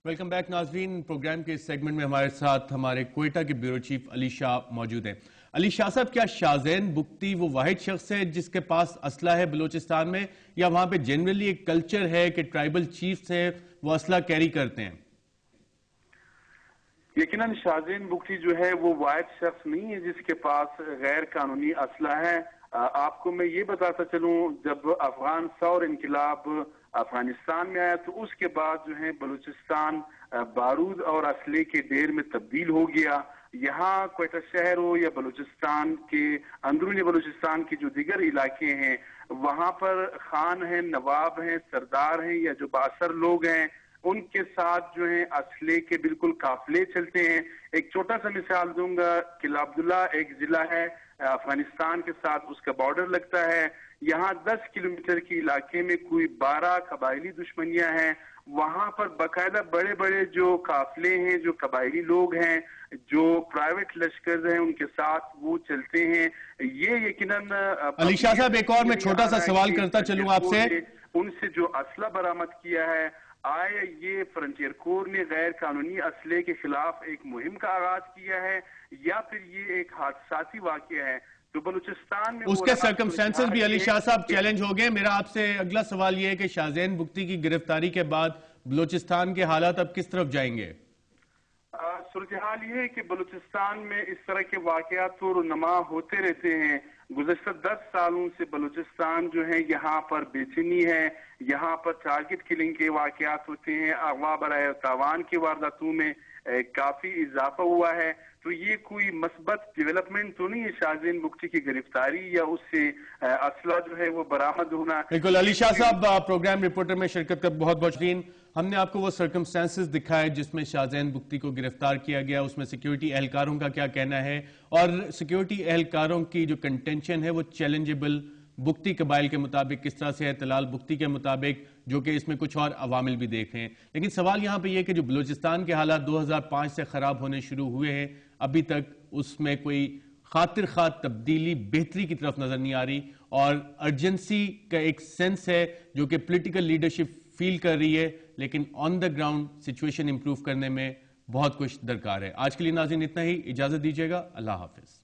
Welcome back ناظرین. Programme کے اس segment میں ہمارے ساتھ ہمارے کوئٹہ کے بیورو چیف علی شاہ موجود ہیں. علی شاہ صاحب، کیا شاہزین بگٹی وہ واحد شخص ہے جس کے پاس اسلحہ ہے بلوچستان میں، یا وہاں پہ جنرلی ایک کلچر ہے کہ ٹرائبل چیفز ہیں وہ اسلحہ کیری کرتے ہیں؟ یقیناً شاہزین بگٹی جو ہے وہ واحد شخص نہیں ہے جس کے پاس غیر قانونی اسلحہ ہے. آپ کو میں یہ بتاتا چلوں، جب افغان ثور انقلاب افغانستان میں آیا تو اس کے بعد جو ہے بلوچستان بارود اور اسلحے کے ڈھیر میں تبدیل ہو گیا. یہاں کوئٹہ شہر ہو یا بلوچستان کے اندرونی بلوچستان کے جو دیگر علاقے ہیں، وہاں پر خان ہیں، نواب ہیں، سردار ہیں یا جو بااثر لوگ ہیں، ان کے ساتھ جو ہیں اسلحے کے بالکل قافلے چلتے ہیں. ایک چھوٹا سا مثال دوں گا. قلعہ عبداللہ ایک ضلع ہے افغانستان کے ساتھ، اس کا بارڈر لگتا ہے. یہاں 10 کلومیٹر کے علاقے میں کوئی 12 قبائلی دشمنیاں ہیں. وہاں پر باقاعدہ بڑے بڑے جو قافلے ہیں، جو قبائلی لوگ ہیں، جو پرائیویٹ لشکر ہیں، ان کے ساتھ وہ چلتے ہیں. یہ یقیناً علی شاہ صاحب، ایک اور میں چھوٹا سا سوال کرتا چلوں آپ سے. ان سے جو اسلحہ برآمد کیا ہے، آیا یہ فرنٹیئر کور نے غیر قانونی اسلحے کے خلاف ایک مہم کا آغاز کیا ہے یا پھر یہ ایک حادثاتی واقعہ ہے؟ تو بلوچستان میں اس کے سرکمسٹانسز بھی علی شاہ صاحب چیلنج ہو گئے. میرا آپ سے اگلا سوال یہ ہے کہ شاہزین بگٹی کی گرفتاری کے بعد بلوچستان کے حالات اب کس طرف جائیں گے؟ صورتحال یہ ہے کہ بلوچستان میں اس طرح کے واقعات رونما ہوتے رہتے ہیں. گزشتہ 10 سالوں سے بلوچستان جو ہے یہاں پر بے چینی ہے، یہاں پر ٹارگٹ کلنگ کے واقعات ہوتے ہیں، اغوا برائے تاوان کی وارداتوں میں کافی اضافہ ہوا ہے. تو یہ کوئی مثبت ڈیولپمنٹ تو نہیں ہے شاہزین بگٹی کی گرفتاری یا اس سے اسلحہ جو ہے وہ برآمد ہونا. بالکل. علی شاہ صاحب، پروگرام رپورٹر میں شرکت کا بہت بہت شکریہ. ہم نے آپ کو وہ سرکمسٹانسز دکھائے جس میں شاہزین بگٹی کو گرفتار کیا گیا، اس میں سیکیورٹی اہلکاروں کا کیا کہنا ہے، اور سیکیورٹی اہلکاروں کی جو کنٹینشن ہے وہ چیلنجیبل بگٹی قبائل کے مطابق کس طرح سے ہے، طلال بگٹی کے مطابق، جو کہ اس میں کچھ اور عوامل بھی دیکھ رہے ہیں. لیکن سوال یہاں پہ یہ کہ جو بلوچستان کے حالات 2005 سے خراب ہونے شروع ہوئے ہیں، ابھی تک اس میں کوئی خاطر خواہ تبدیلی بہتری کی طرف نظر نہیں آ رہی، اور ارجنسی کا ایک سینس ہے جو کہ پولیٹیکل لیڈرشپ فیل کر رہی ہے، لیکن آن دا گراؤنڈ سچویشن امپروو کرنے میں بہت کچھ درکار ہے. آج کے لیے ناظرین اتنا ہی. اجازت دیجیے گا. اللہ حافظ.